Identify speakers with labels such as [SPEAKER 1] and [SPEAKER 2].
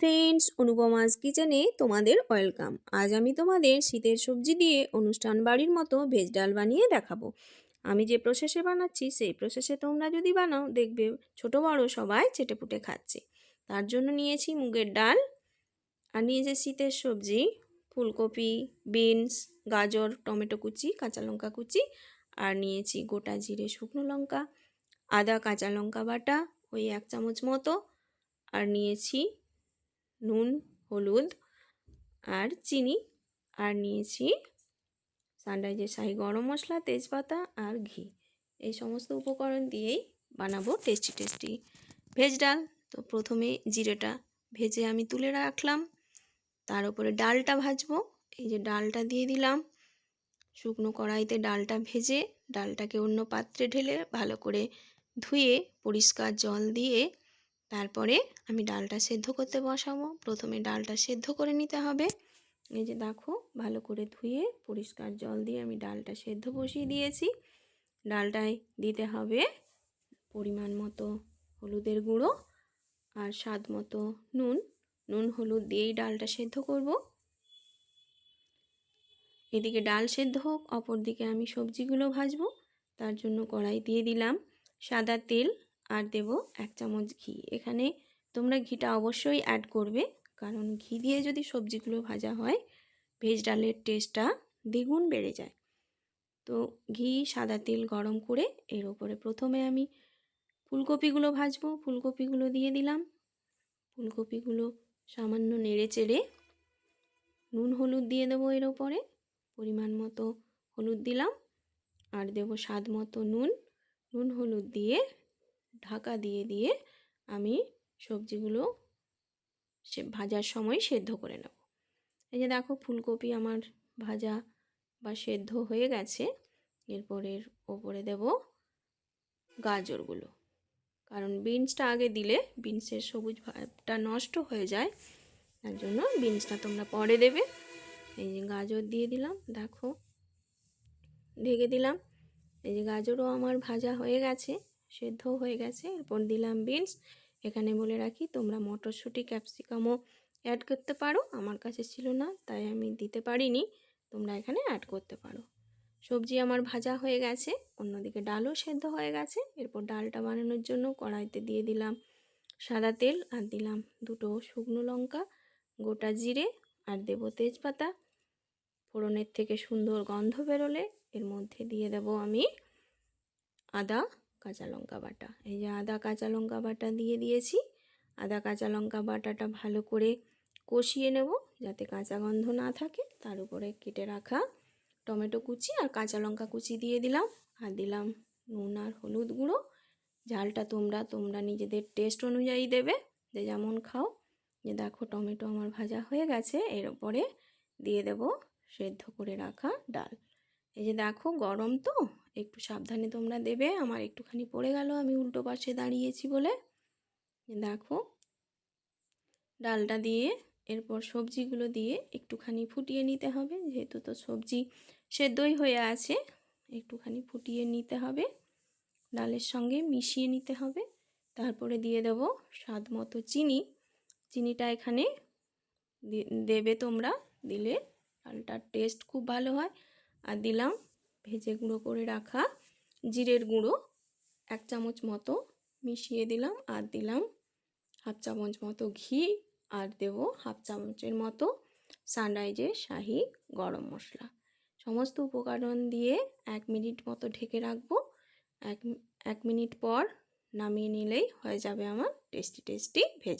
[SPEAKER 1] Friends, অনুপমাস কিচেনে তোমাদের welcome. আজ আমি তোমাদের শীতের সবজি দিয়ে অনুষ্ঠান বাড়ির মতো ভেজ ডাল বানিয়ে দেখাবো। আমি যে প্রসেসে বানাচ্ছি সেই প্রসেসে তোমরা যদি বানাও দেখবে ছোট বড় সবাই চেটেপুটে খাচ্ছে। তার জন্য নিয়েছি মুগের ডাল, আর নিয়েছি শীতের সবজি ফুলকপি, বিনস, গাজর, টমেটো কুচি, কাঁচা লঙ্কা কুচি, আর নিয়েছি গোটা জিরে, শুকনো লঙ্কা, আদা, কাঁচা লঙ্কা বাটা ওই 1 চামচ মতো, আর নিয়েছি নুন, হলুদ আর চিনি, আর নিয়েছি সানরাইজের শাহি গরম মশলা, তেজপাতা আর ঘি। এই সমস্ত উপকরণ দিয়েই বানাবো টেস্টি ভেজ ডাল। তো প্রথমে জিরেটা ভেজে আমি তুলে রাখলাম, তার উপরে ডালটা ভাজবো। এই যে ডালটা দিয়ে দিলাম, শুকনো কড়াইতে ডালটা ভেজে ডালটাকে অন্য পাত্রে ঢেলে ভালো করে ধুয়ে পরিষ্কার জল দিয়ে তারপরে আমি ডালটা সেদ্ধ করতে বসাবো। প্রথমে ডালটা সেদ্ধ করে নিতে হবে। এই যে দেখো, ভালো করে ধুয়ে পরিষ্কার জল দিয়ে আমি ডালটা সেদ্ধ বসিয়ে দিয়েছি। ডালটায় দিতে হবে পরিমাণ মতো হলুদের গুঁড়ো আর স্বাদ মতো নুন হলুদ দিয়েই ডালটা সেদ্ধ করব। এদিকে ডাল সেদ্ধ হোক, অপর দিকে আমি সবজিগুলো ভাজবো। তার জন্য কড়াই দিয়ে দিলাম সাদা তেল আর দেব 1 চামচ ঘি। এখানে তোমরা ঘিটা অবশ্যই অ্যাড করবে, কারণ ঘি দিয়ে যদি সবজিগুলো ভাজা হয় ভেজ ডালের টেস্টটা দ্বিগুণ বেড়ে যায়। তো ঘি সাদা তেল গরম করে এর ওপরে প্রথমে আমি ফুলকপিগুলো ভাজবো। ফুলকপিগুলো দিয়ে দিলাম। ফুলকপিগুলো সামান্য নেড়ে চেড়ে নুন হলুদ দিয়ে দেবো এর ওপরে। পরিমাণ মতো হলুদ দিলাম আর দেব স্বাদ মতো নুন হলুদ দিয়ে ঢাকা দিয়ে আমি সবজিগুলো ভাজার সময় সেদ্ধ করে নেব। এই যে দেখো, ফুলকপি আমার ভাজা বা সেদ্ধ হয়ে গেছে। এরপরের ওপরে দেব গাজরগুলো, কারণ বিনসটা আগে দিলে বিনসের সবুজ ভাবটা নষ্ট হয়ে যায়, তার জন্য বিনসটা তোমরা পরে দেবে। এই যে গাজর দিয়ে দিলাম, দেখো ঢেকে দিলাম। এই যে গাজরও আমার ভাজা হয়ে গেছে, সেদ্ধ হয়ে গেছে। এরপর দিলাম বিনস। এখানে বলে রাখি তোমরা মটরশুঁটি, ক্যাপসিকামও অ্যাড করতে পারো, আমার কাছে ছিল না তাই আমি দিতে পারিনি, তোমরা এখানে অ্যাড করতে পারো। সবজি আমার ভাজা হয়ে গেছে, অন্যদিকে ডালও সেদ্ধ হয়ে গেছে। এরপর ডালটা বানানোর জন্য কড়াইতে দিয়ে দিলাম সাদা তেল আর দিলাম 2টো শুকনো লঙ্কা, গোটা জিরে আর দেব তেজপাতা। ফোড়নের থেকে সুন্দর গন্ধ বেরোলে এর মধ্যে দিয়ে দেব আমি আদা, কাঁচা লঙ্কা বাটা। এই যে আদা কাঁচা লঙ্কা বাটা দিয়ে দিয়েছি। আদা কাঁচা লঙ্কা বাটাটা ভালো করে কষিয়ে নেব যাতে কাঁচা গন্ধ না থাকে। তার উপরে কেটে রাখা টমেটো কুচি আর কাঁচা লঙ্কা কুচি দিয়ে দিলাম, আর দিলাম নুন আর হলুদ গুঁড়ো। ঝালটা তোমরা নিজেদের টেস্ট অনুযায়ী দেবে, যে যেমন খাও। যে দেখো, টমেটো আমার ভাজা হয়ে গেছে। এর উপরে দিয়ে দেব সেদ্ধ করে রাখা ডাল। এই যে দেখো, গরম তো একটু সাবধানে তোমরা দেবে। আমার একটুখানি পড়ে গেল, আমি উল্টো পাশে দাঁড়িয়েছি বলে। দেখো, ডালটা দিয়ে এরপর সবজিগুলো দিয়ে একটুখানি ফুটিয়ে নিতে হবে, যেহেতু তো সবজি সেদ্ধই হয়ে আছে, একটুখানি ফুটিয়ে নিতে হবে, ডালের সঙ্গে মিশিয়ে নিতে হবে। তারপরে দিয়ে দেব স্বাদ মতো চিনিটা এখানে দেবে তোমরা, দিলে ডালটার টেস্ট খুব ভালো হয়। আর দিলাম ভেজে গুঁড়ো করে রাখা জিরের গুঁড়ো 1 চামচ মতো মিশিয়ে দিলাম, আর দিলাম 1/2 চামচ মতো ঘি, আর দেব 1/2 চামচের মতো সানরাইজের শাহি গরম মশলা। সমস্ত উপকরণ দিয়ে 1 মিনিট মতো ঢেকে রাখবো। 1 মিনিট পর নামিয়ে নিলেই হয়ে যাবে আমার টেস্টি ভেজ ডাল।